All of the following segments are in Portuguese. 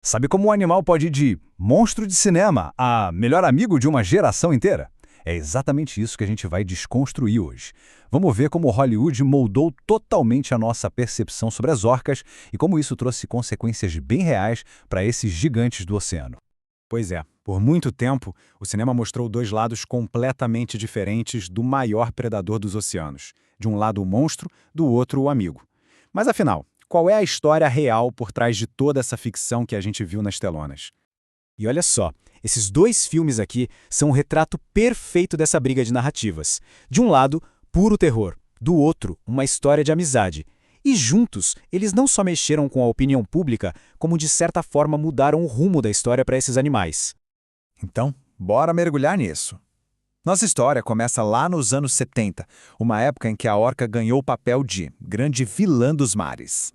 Sabe como um animal pode ir de monstro de cinema a melhor amigo de uma geração inteira? É exatamente isso que a gente vai desconstruir hoje. Vamos ver como Hollywood moldou totalmente a nossa percepção sobre as orcas e como isso trouxe consequências bem reais para esses gigantes do oceano. Pois é, por muito tempo, o cinema mostrou dois lados completamente diferentes do maior predador dos oceanos. De um lado o monstro, do outro o amigo. Mas afinal, qual é a história real por trás de toda essa ficção que a gente viu nas telonas? E olha só, esses dois filmes aqui são um retrato perfeito dessa briga de narrativas. De um lado, puro terror. Do outro, uma história de amizade. E juntos, eles não só mexeram com a opinião pública, como de certa forma mudaram o rumo da história para esses animais. Então, bora mergulhar nisso. Nossa história começa lá nos anos 70, uma época em que a orca ganhou o papel de grande vilã dos mares.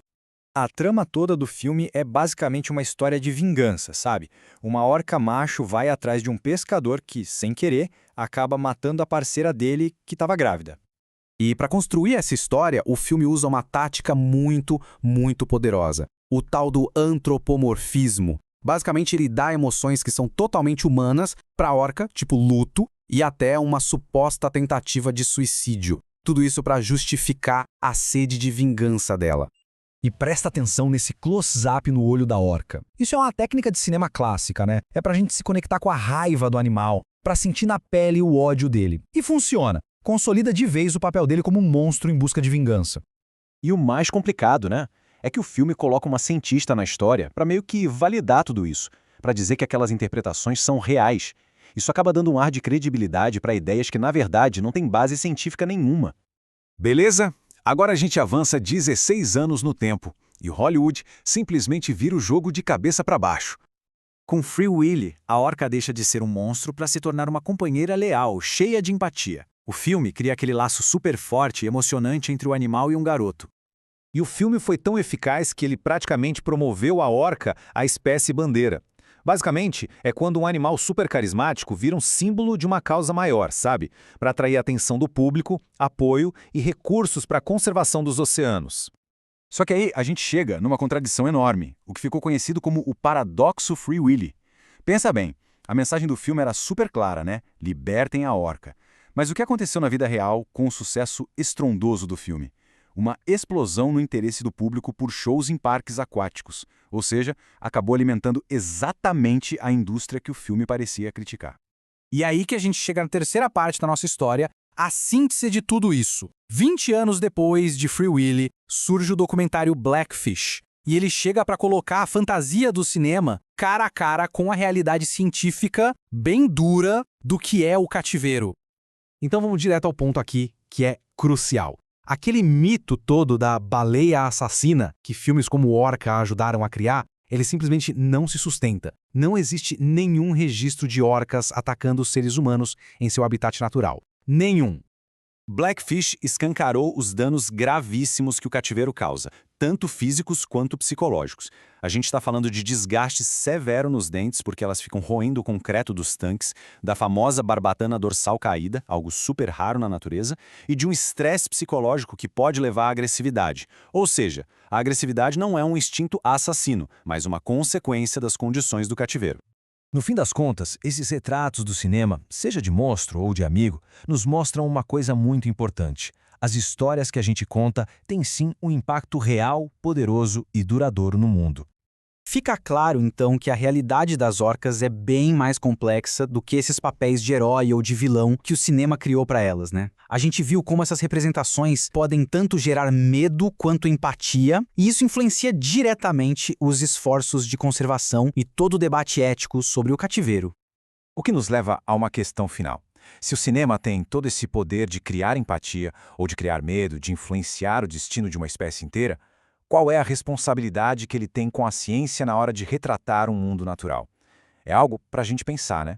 A trama toda do filme é basicamente uma história de vingança, sabe? Uma orca macho vai atrás de um pescador que, sem querer, acaba matando a parceira dele que estava grávida. E para construir essa história, o filme usa uma tática muito poderosa. O tal do antropomorfismo. Basicamente, ele dá emoções que são totalmente humanas para a orca, tipo luto, e até uma suposta tentativa de suicídio. Tudo isso para justificar a sede de vingança dela. E presta atenção nesse close-up no olho da orca. Isso é uma técnica de cinema clássica, né? É pra gente se conectar com a raiva do animal, pra sentir na pele o ódio dele. E funciona. Consolida de vez o papel dele como um monstro em busca de vingança. E o mais complicado, né? É que o filme coloca uma cientista na história para meio que validar tudo isso, para dizer que aquelas interpretações são reais. Isso acaba dando um ar de credibilidade para ideias que, na verdade, não têm base científica nenhuma. Beleza? Agora a gente avança 16 anos no tempo e Hollywood simplesmente vira o jogo de cabeça para baixo. Com Free Willy, a orca deixa de ser um monstro para se tornar uma companheira leal, cheia de empatia. O filme cria aquele laço super forte e emocionante entre o animal e um garoto. E o filme foi tão eficaz que ele praticamente promoveu a orca à espécie bandeira. Basicamente, é quando um animal super carismático vira um símbolo de uma causa maior, sabe? Para atrair a atenção do público, apoio e recursos para a conservação dos oceanos. Só que aí a gente chega numa contradição enorme, o que ficou conhecido como o paradoxo Free Willy. Pensa bem, a mensagem do filme era super clara, né? Libertem a orca. Mas o que aconteceu na vida real com o sucesso estrondoso do filme? Uma explosão no interesse do público por shows em parques aquáticos, ou seja, acabou alimentando exatamente a indústria que o filme parecia criticar. E aí que a gente chega na terceira parte da nossa história, a síntese de tudo isso. 20 anos depois de Free Willy, surge o documentário Blackfish, e ele chega para colocar a fantasia do cinema cara a cara com a realidade científica bem dura do que é o cativeiro. Então vamos direto ao ponto aqui, que é crucial. Aquele mito todo da baleia assassina, que filmes como Orca ajudaram a criar, ele simplesmente não se sustenta. Não existe nenhum registro de orcas atacando os seres humanos em seu habitat natural. Nenhum. Blackfish escancarou os danos gravíssimos que o cativeiro causa, tanto físicos quanto psicológicos. A gente está falando de desgaste severo nos dentes, porque elas ficam roendo o concreto dos tanques, da famosa barbatana dorsal caída, algo super raro na natureza, e de um estresse psicológico que pode levar à agressividade. Ou seja, a agressividade não é um instinto assassino, mas uma consequência das condições do cativeiro. No fim das contas, esses retratos do cinema, seja de monstro ou de amigo, nos mostram uma coisa muito importante. As histórias que a gente conta têm sim um impacto real, poderoso e duradouro no mundo. Fica claro, então, que a realidade das orcas é bem mais complexa do que esses papéis de herói ou de vilão que o cinema criou para elas, né? A gente viu como essas representações podem tanto gerar medo quanto empatia, e isso influencia diretamente os esforços de conservação e todo o debate ético sobre o cativeiro. O que nos leva a uma questão final. Se o cinema tem todo esse poder de criar empatia, ou de criar medo, de influenciar o destino de uma espécie inteira, qual é a responsabilidade que ele tem com a ciência na hora de retratar um mundo natural? É algo para a gente pensar, né?